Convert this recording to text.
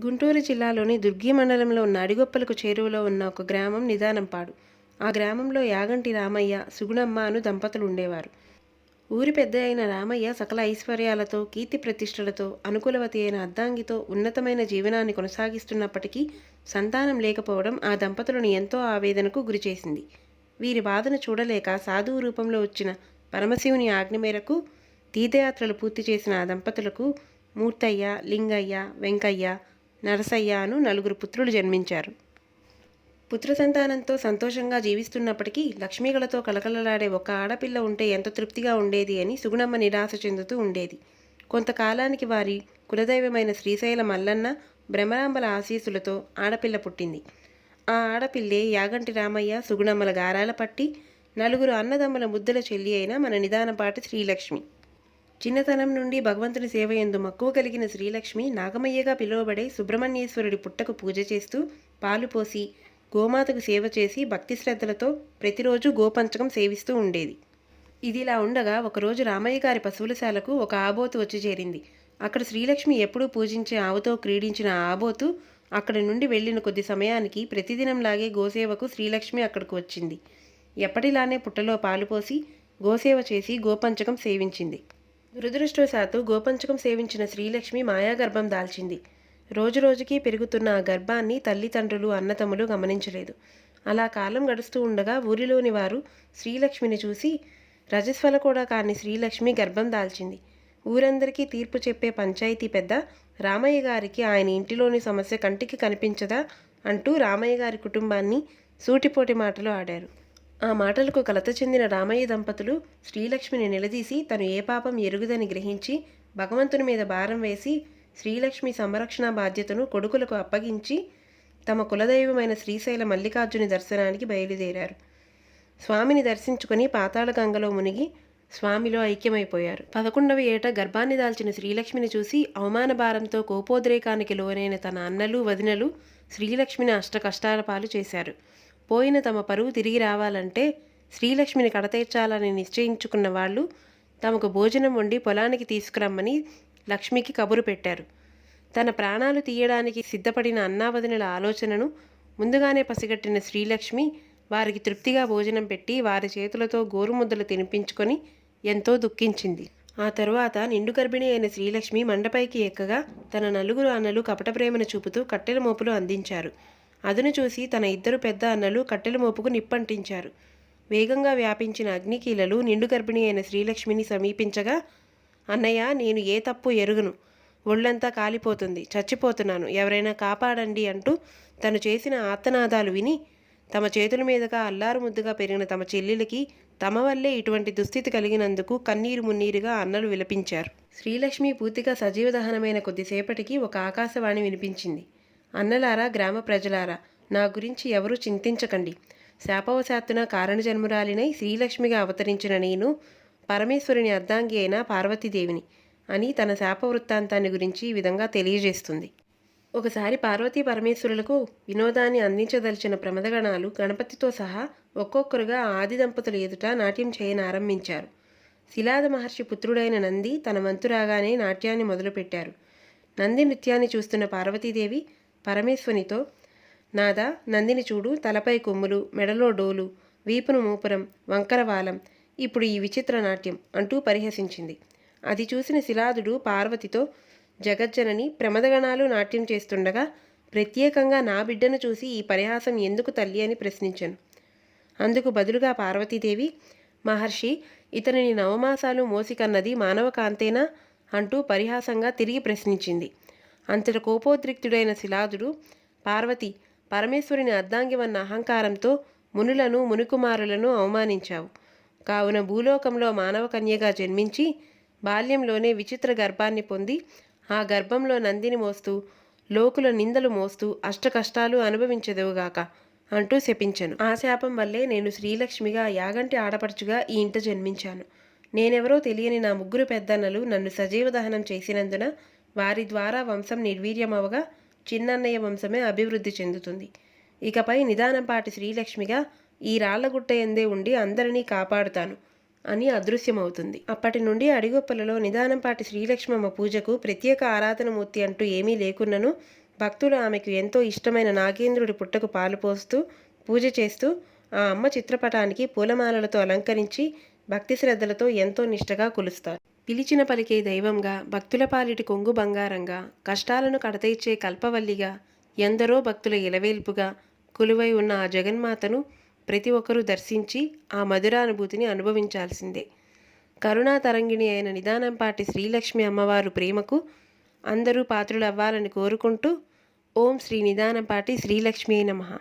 గుంటూరు జిల్లాలోని దుర్గి మండలంలో ఉన్న అడిగొప్పలకు చేరువలో ఉన్న ఒక గ్రామం నిదానంపాడు. ఆ గ్రామంలో యాగంటి రామయ్య, సుగుణమ్మ అను దంపతులు ఉండేవారు. ఊరి పెద్ద అయిన రామయ్య సకల ఐశ్వర్యాలతో, కీర్తి ప్రతిష్టలతో, అనుకూలవతి అయిన అర్ధాంగితో ఉన్నతమైన జీవనాన్ని కొనసాగిస్తున్నప్పటికీ సంతానం లేకపోవడం ఆ దంపతులను ఎంతో ఆవేదనకు గురిచేసింది. వీరి బాధను చూడలేక సాధువు రూపంలో వచ్చిన పరమశివుని ఆజ్ఞ మేరకు తీర్థయాత్రలు పూర్తి చేసిన ఆ దంపతులకు మూర్తయ్య, లింగయ్య, వెంకయ్య, నరసయ్య అను నలుగురు పుత్రులు జన్మించారు. పుత్ర సంతానంతో సంతోషంగా జీవిస్తున్నప్పటికీ లక్ష్మీగలతో కలకలలాడే ఒక ఆడపిల్ల ఉంటే ఎంత తృప్తిగా ఉండేది అని సుగుణమ్మ నిరాశ చెందుతూ ఉండేది. కొంతకాలానికి వారి కులదైవమైన శ్రీశైల మల్లన్న, భ్రమరాంబల ఆశీస్సులతో ఆడపిల్ల పుట్టింది. ఆ ఆడపిల్లే యాగంటి రామయ్య, సుగుణమ్మల గారాల పట్టి నలుగురు అన్నదమ్ముల ముద్దుల చెల్లి అయిన మన నిదానపాటి శ్రీలక్ష్మి. చిన్నతనం నుండి భగవంతుని సేవ యందు మక్కువ కలిగిన శ్రీలక్ష్మి నాగమయ్యగా పిలువబడే సుబ్రహ్మణ్యేశ్వరుడి పుట్టకు పూజ చేస్తూ, పాలు పోసి, గోమాతకు సేవ చేసి భక్తి శ్రద్ధలతో ప్రతిరోజు గోపంచకం సేవిస్తూ ఉండేది. ఇదిలా ఉండగా ఒకరోజు రామయ్య గారి పశువులశాలకు ఒక ఆబోతు వచ్చి చేరింది. అక్కడ శ్రీలక్ష్మి ఎప్పుడూ పూజించే ఆవుతో క్రీడించిన ఆబోతు అక్కడి నుండి వెళ్ళిన కొద్ది సమయానికి ప్రతిదినంలాగే గోసేవకు శ్రీలక్ష్మి అక్కడికి వచ్చింది. ఎప్పటిలానే పుట్టలో పాలు పోసి గోసేవ చేసి గోపంచకం సేవించింది. దురదృష్టవశాత్తు గోపంచకం సేవించిన శ్రీలక్ష్మి మాయాగర్భం దాల్చింది. రోజురోజుకీ పెరుగుతున్న ఆ గర్భాన్ని తల్లిదండ్రులు, అన్నతమ్ములు గమనించలేదు. అలా కాలం గడుస్తూ ఉండగా ఊరిలోని వారు శ్రీలక్ష్మిని చూసి రజస్వల కూడా కాని శ్రీలక్ష్మి గర్భం దాల్చింది. ఊరందరికీ తీర్పు చెప్పే పంచాయతీ పెద్ద రామయ్య గారికి ఆయన ఇంటిలోని సమస్య కంటికి కనిపించదా అంటూ రామయ్య గారి కుటుంబాన్ని సూటిపోటి మాటలు ఆడారు. ఆ మాటలకు కలత చెందిన రామయ్య దంపతులు శ్రీలక్ష్మిని నిలదీసి తను ఏ పాపం ఎరుగుదని గ్రహించి భగవంతుని మీద భారం వేసి శ్రీలక్ష్మి సంరక్షణ బాధ్యతను కొడుకులకు అప్పగించి తమ కులదైవమైన శ్రీశైల మల్లికార్జుని దర్శనానికి బయలుదేరారు. స్వామిని దర్శించుకొని పాతాళ గంగలో మునిగి స్వామిలో ఐక్యమైపోయారు. 11వ ఏట గర్భాన్ని దాల్చిన శ్రీలక్ష్మిని చూసి అవమాన భారంతో కోపోద్రేకానికి లోనైన తన అన్నలు, వదినలు శ్రీలక్ష్మిని అష్టకష్టాల పాలు చేశారు. పోయిన తమ పరువు తిరిగి రావాలంటే శ్రీలక్ష్మిని కడతీర్చాలని నిశ్చయించుకున్న వాళ్ళు తమకు భోజనం వండి పొలానికి తీసుకురమ్మని లక్ష్మికి కబురు పెట్టారు. తన ప్రాణాలు తీయడానికి సిద్ధపడిన అన్నావదినల ఆలోచనను ముందుగానే పసిగట్టిన శ్రీలక్ష్మి వారికి తృప్తిగా భోజనం పెట్టి వారి చేతులతో గోరుముద్దలు తినిపించుకొని ఎంతో దుఃఖించింది. ఆ తరువాత నిండు గర్భిణి అయిన శ్రీలక్ష్మి మండపైకి ఎక్కగా తన నలుగురు అన్నలు కపట ప్రేమను చూపుతూ కట్టెల మోపులు అందించారు. అదును చూసి తన ఇద్దరు పెద్ద అన్నలు కట్టెల మోపుకు నిప్పంటించారు. వేగంగా వ్యాపించిన అగ్నికీలలు నిండు గర్భిణి అయిన శ్రీలక్ష్మిని సమీపించగా, అన్నయ్య, నేను ఏ తప్పు ఎరుగను, ఒళ్ళంతా కాలిపోతుంది, చచ్చిపోతున్నాను, ఎవరైనా కాపాడండి అంటూ తను చేసిన ఆర్తనాదాలు విని తమ చేతుల మీదుగా అల్లారు ముద్దుగా పెరిగిన తమ చెల్లెలికి తమ వల్లే ఇటువంటి దుస్థితి కలిగినందుకు కన్నీరు మున్నీరుగా అన్నలు విలపించారు. శ్రీలక్ష్మి పూర్తిగా సజీవ దహనమైన కొద్దిసేపటికి ఒక ఆకాశవాణి వినిపించింది. అన్నలారా, గ్రామ ప్రజలారా, నా గురించి ఎవరూ చింతించకండి. శాపవశాత్తున కారణజన్మురాలినై శ్రీలక్ష్మిగా అవతరించిన నేను పరమేశ్వరుని అర్ధాంగి అయిన పార్వతీదేవిని అని తన శాప వృత్తాంతాన్ని గురించి ఈ విధంగా తెలియజేస్తుంది. ఒకసారి పార్వతీ పరమేశ్వరులకు వినోదాన్ని అందించదలిచిన ప్రమదగణాలు గణపతితో సహా ఒక్కొక్కరుగా ఆది దంపతుల ఎదుట నాట్యం చేయనారంభించారు. శిలాద మహర్షి పుత్రుడైన నంది తన వంతు రాగానే నాట్యాన్ని మొదలుపెట్టారు. నంది నృత్యాన్ని చూస్తున్న పార్వతీదేవి పరమేశ్వనితో, నాదా, నందిని చూడు, తలపై కొమ్ములు, మెడలో డోలు, వీపును మూపురం, వంకరవాలం, ఇప్పుడు ఈ విచిత్ర నాట్యం అంటూ పరిహసించింది. అది చూసిన శిలాదుడు పార్వతితో, జగజ్జనని, ప్రమదగణాలు నాట్యం చేస్తుండగా ప్రత్యేకంగా నా బిడ్డను చూసి ఈ పరిహాసం ఎందుకు తల్లి అని ప్రశ్నించాను. అందుకు బదులుగా పార్వతీదేవి, మహర్షి, ఇతనిని నవమాసాలు మోసికన్నది మానవ కాంతేనా అంటూ పరిహాసంగా తిరిగి ప్రశ్నించింది. అంతట కోపోద్రిక్తుడైన శిలాదుడు, పార్వతి, పరమేశ్వరుని అర్ధాంగివన్న అహంకారంతో మునులను, మునికుమారులను అవమానించావు. కావున భూలోకంలో మానవ కన్యగా జన్మించి బాల్యంలోనే విచిత్ర గర్భాన్ని పొంది ఆ గర్భంలో నందిని మోస్తూ లోకుల నిందలు మోస్తూ అష్టకష్టాలు అనుభవించదువుగాక అంటూ శపించను. ఆ శాపం వల్లే నేను శ్రీలక్ష్మిగా, యాగంటి ఆడపడుచుగా ఈ ఇంట జన్మించాను. నేనెవరో తెలియని నా ముగ్గురు పెద్దన్నలు నన్ను సజీవ దహనం చేసినందున వారి ద్వారా వంశం నిర్వీర్యమవగా చిన్నన్నయ్య వంశమే అభివృద్ధి చెందుతుంది. ఇకపై నిదానంపాటి శ్రీలక్ష్మిగా ఈ రాళ్లగుట్ట ఎందే ఉండి అందరినీ కాపాడుతాను అని అదృశ్యమవుతుంది. అప్పటి నుండి అడిగొప్పలలో నిదానంపాటి శ్రీలక్ష్మమ్మ పూజకు ప్రత్యేక ఆరాధనమూర్తి అంటూ ఏమీ లేకున్నను భక్తులు ఆమెకు ఎంతో ఇష్టమైన నాగేంద్రుడి పుట్టకు పాలు పోస్తూ పూజ చేస్తూ ఆ అమ్మ చిత్రపటానికి పూలమాలలతో అలంకరించి భక్తి శ్రద్ధలతో ఎంతో నిష్టగా కొలుస్తారు. పిలిచిన పలికే దైవంగా, భక్తుల పాలిటి కొంగు బంగారంగా, కష్టాలను కడతీర్చే కల్పవల్లిగా, ఎందరో భక్తుల ఇలవేల్పుగా కొలువై ఉన్న ఆ జగన్మాతను ప్రతి ఒక్కరూ దర్శించి ఆ మధురానుభూతిని అనుభవించాల్సిందే. కరుణా తరంగిణి అయిన నిదానంపాటి శ్రీలక్ష్మి అమ్మవారు ప్రేమకు అందరూ పాత్రులవ్వాలని కోరుకుంటూ ఓం శ్రీ నిదానంపాటి శ్రీలక్ష్మీ నమః.